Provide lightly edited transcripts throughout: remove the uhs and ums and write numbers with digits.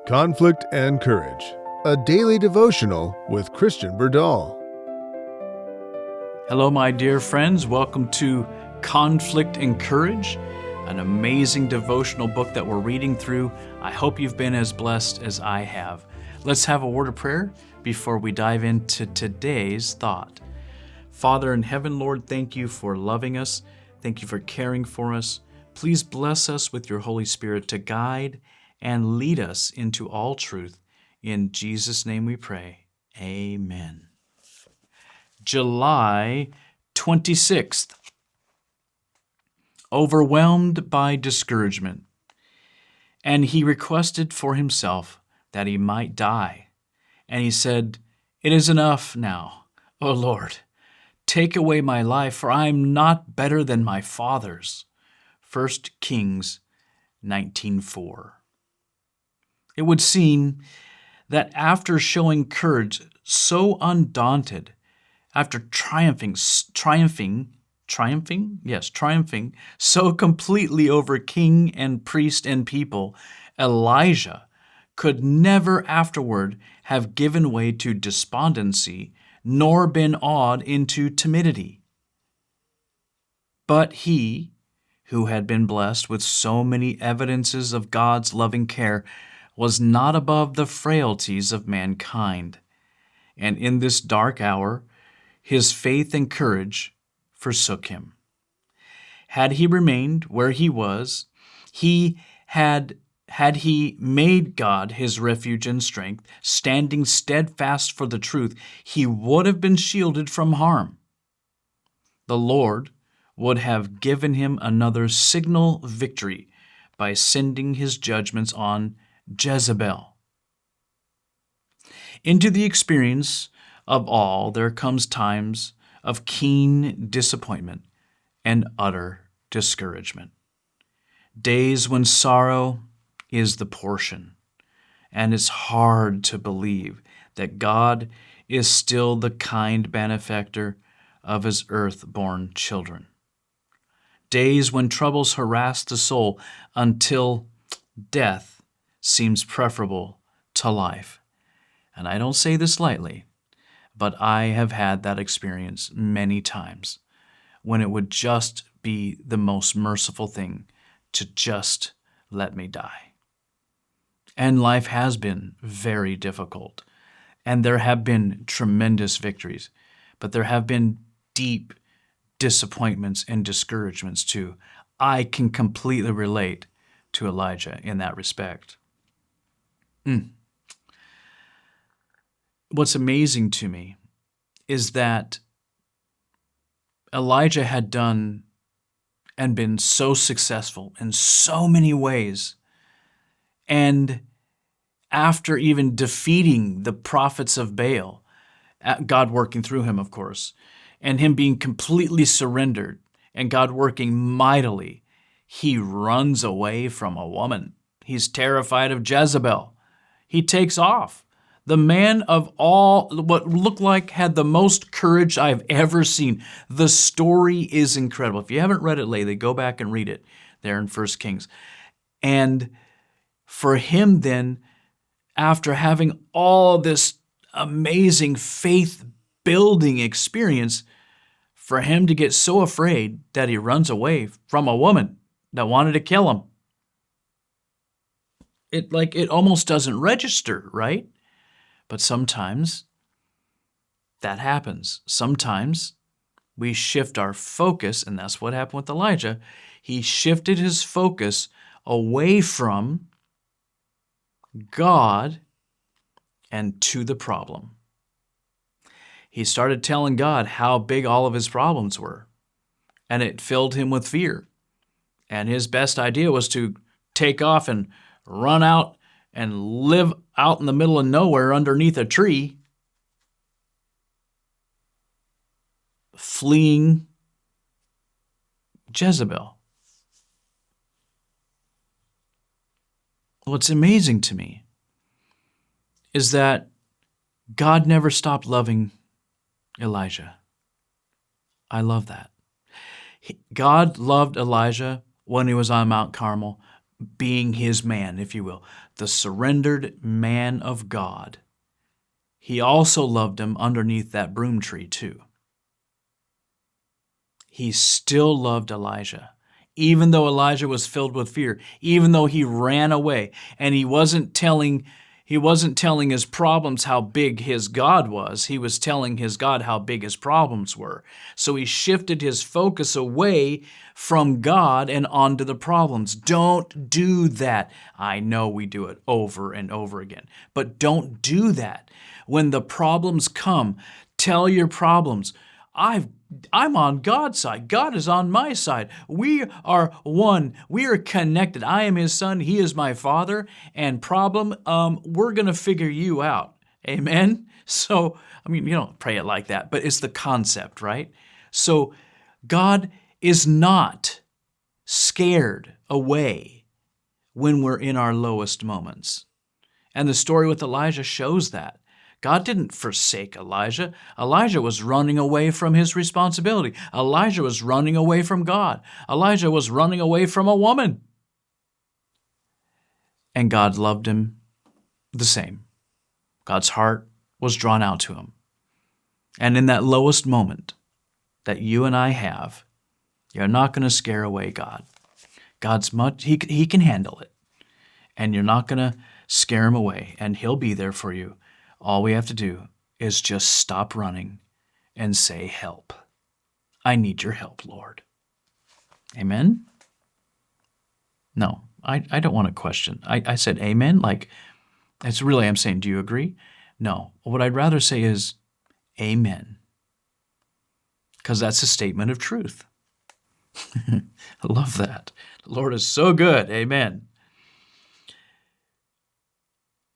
Conflict and Courage, a daily devotional with Christian Burdall. Hello, my dear friends. Welcome to Conflict and Courage, an amazing devotional book that we're reading through. I hope you've been as blessed as I have. Let's have a word of prayer before we dive into today's thought. Father in heaven, Lord, thank you for loving us. Thank you for caring for us. Please bless us with your Holy Spirit to guide and lead us into all truth. In Jesus' name we pray. Amen. July 26th. Overwhelmed by discouragement. And he requested for himself that he might die. And he said, "It is enough now, O Lord. Take away my life, for I am not better than my fathers." 1 Kings 19:4. It would seem that after showing courage so undaunted, after triumphing so completely over king and priest and people, Elijah could never afterward have given way to despondency nor been awed into timidity. But he, who had been blessed with so many evidences of God's loving care, was not above the frailties of mankind. And in this dark hour, his faith and courage forsook him. Had he remained where he was, had he made God his refuge and strength, standing steadfast for the truth, he would have been shielded from harm. The Lord would have given him another signal victory by sending his judgments on Jezebel. Into the experience of all there comes times of keen disappointment and utter discouragement. Days when sorrow is the portion, and it's hard to believe that God is still the kind benefactor of his earth-born children. Days when troubles harass the soul until death seems preferable to life. And I don't say this lightly, but I have had that experience many times when it would just be the most merciful thing to just let me die. And life has been very difficult, and there have been tremendous victories, but there have been deep disappointments and discouragements too. I can completely relate to Elijah in that respect. What's amazing to me is that Elijah had done and been so successful in so many ways. And after even defeating the prophets of Baal, God working through him, of course, and him being completely surrendered and God working mightily, he runs away from a woman. He's terrified of Jezebel. He takes off. The man of all what looked like had the most courage I've ever seen. The story is incredible. If you haven't read it lately, go back and read it there in 1 Kings. And for him then, after having all this amazing faith-building experience, for him to get so afraid that he runs away from a woman that wanted to kill him. It almost doesn't register, right? But sometimes that happens. Sometimes we shift our focus, and that's what happened with Elijah. He shifted his focus away from God and to the problem. He started telling God how big all of his problems were, and it filled him with fear. And his best idea was to take off and run out and live out in the middle of nowhere underneath a tree, fleeing Jezebel. What's amazing to me is that God never stopped loving Elijah. I love that. God loved Elijah when he was on Mount Carmel, being his man, if you will, the surrendered man of God, he also loved him underneath that broom tree too. He still loved Elijah, even though Elijah was filled with fear, even though he ran away, and he wasn't telling his problems how big his God was. He was telling his God how big his problems were. So he shifted his focus away from God and onto the problems. Don't do that. I know we do it over and over again, but don't do that. When the problems come, tell your problems, I'm on God's side. God is on my side. We are one. We are connected. I am his son. He is my father. And problem, we're going to figure you out. Amen? So, you don't pray it like that, but it's the concept, right? So God is not scared away when we're in our lowest moments. And the story with Elijah shows that. God didn't forsake Elijah. Elijah was running away from his responsibility. Elijah was running away from God. Elijah was running away from a woman. And God loved him the same. God's heart was drawn out to him. And in that lowest moment that you and I have, you're not going to scare away God. He can handle it. And you're not going to scare him away, and he'll be there for you. All we have to do is just stop running and say, help. I need your help, Lord. Amen? No, I don't want to question. I said amen, like, it's really, I'm saying, do you agree? No, what I'd rather say is amen, because that's a statement of truth. I love that. The Lord is so good. Amen.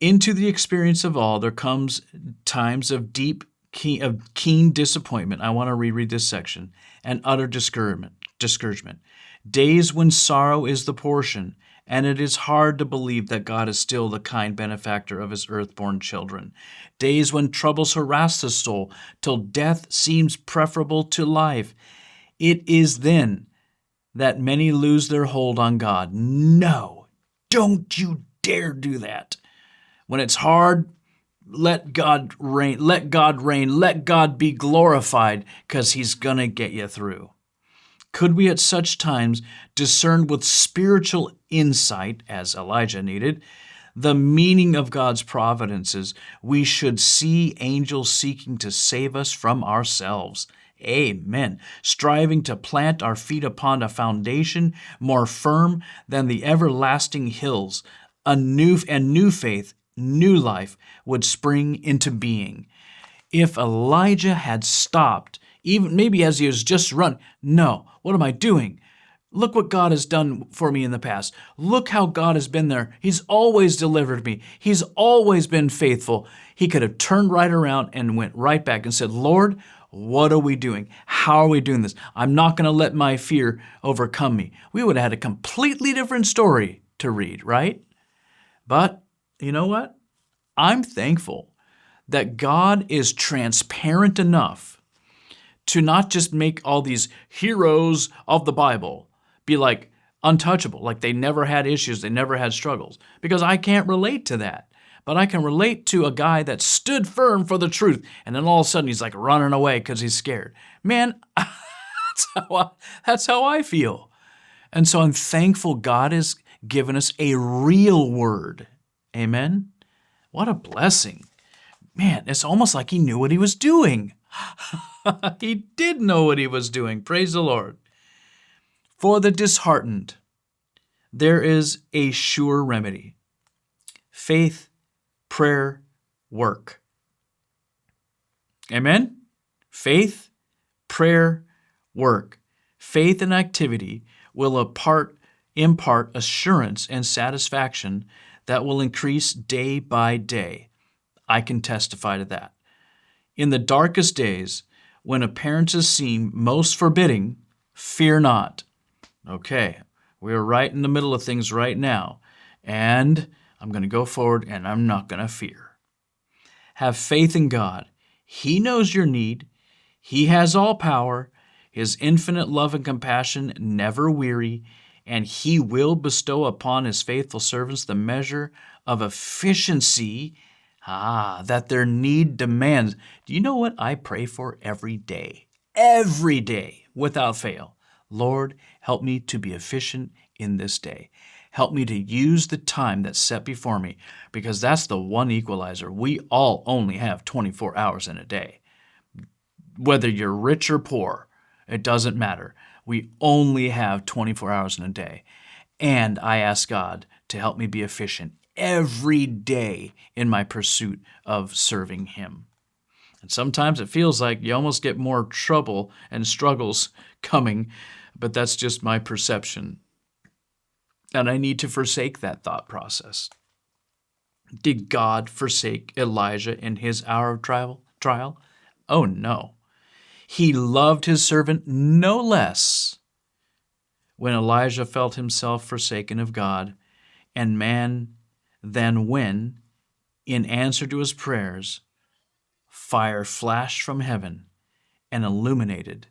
Into the experience of all, there comes times of keen disappointment. I want to reread this section. And utter discouragement. Days when sorrow is the portion, and it is hard to believe that God is still the kind benefactor of his earthborn children. Days when troubles harass the soul, till death seems preferable to life. It is then that many lose their hold on God. No, don't you dare do that. When it's hard, let God reign. Let God reign. Let God be glorified, because he's going to get you through. Could we at such times discern with spiritual insight, as Elijah needed, the meaning of God's providences, we should see angels seeking to save us from ourselves. Amen. Striving to plant our feet upon a foundation more firm than the everlasting hills, a new faith, new life would spring into being. If Elijah had stopped, even maybe as he was just run, no, what am I doing? Look what God has done for me in the past. Look how God has been there. He's always delivered me. He's always been faithful. He could have turned right around and went right back and said, Lord, what are we doing? How are we doing this? I'm not going to let my fear overcome me. We would have had a completely different story to read, right? But you know what? I'm thankful that God is transparent enough to not just make all these heroes of the Bible be like untouchable, like they never had issues, they never had struggles, because I can't relate to that. But I can relate to a guy that stood firm for the truth, and then all of a sudden he's like running away because he's scared. Man, that's how I feel. And so I'm thankful God has given us a real word. Amen? What a blessing. Man, it's almost like he knew what he was doing. He did know what he was doing. Praise the Lord. For the disheartened, there is a sure remedy. Faith, prayer, work. Amen? Faith, prayer, work. Faith and activity will impart assurance and satisfaction that will increase day by day. I can testify to that. In the darkest days, when appearances seem most forbidding, fear not. Okay, we're right in the middle of things right now, and I'm going to go forward and I'm not going to fear. Have faith in God. He knows your need. He has all power. His infinite love and compassion never weary, and He will bestow upon His faithful servants the measure of efficiency that their need demands. Do you know what I pray for every day? Every day, without fail. Lord, help me to be efficient in this day. Help me to use the time that's set before me, because that's the one equalizer. We all only have 24 hours in a day. Whether you're rich or poor, it doesn't matter. We only have 24 hours in a day. And I ask God to help me be efficient every day in my pursuit of serving Him. And sometimes it feels like you almost get more trouble and struggles coming, but that's just my perception. And I need to forsake that thought process. Did God forsake Elijah in his hour of trial? Oh no. He loved his servant no less when Elijah felt himself forsaken of God, and man than when, in answer to his prayers, fire flashed from heaven and illuminated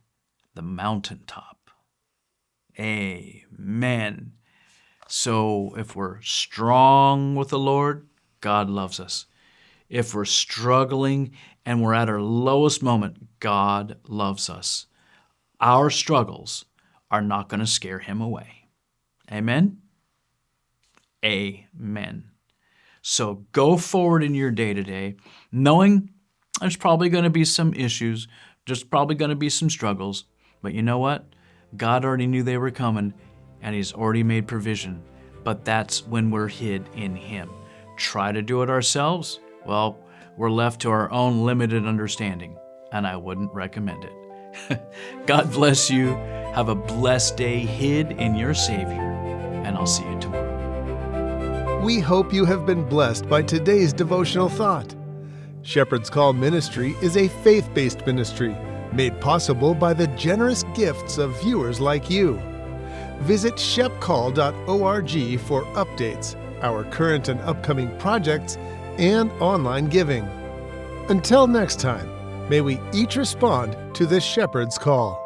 the mountaintop. Amen. So if we're strong with the Lord, God loves us. If we're struggling and we're at our lowest moment, God loves us. Our struggles are not going to scare Him away. Amen? Amen. So go forward in your day today, knowing there's probably going to be some issues, there's probably going to be some struggles, but you know what? God already knew they were coming, and He's already made provision. But that's when we're hid in Him. Try to do it ourselves? Well, we're left to our own limited understanding, and I wouldn't recommend it. God bless you. Have a blessed day hid in your Savior, and I'll see you tomorrow. We hope you have been blessed by today's devotional thought. Shepherd's Call Ministry is a faith-based ministry made possible by the generous gifts of viewers like you. Visit shepcall.org for updates, our current and upcoming projects, and online giving. Until next time, may we each respond to this Shepherd's Call.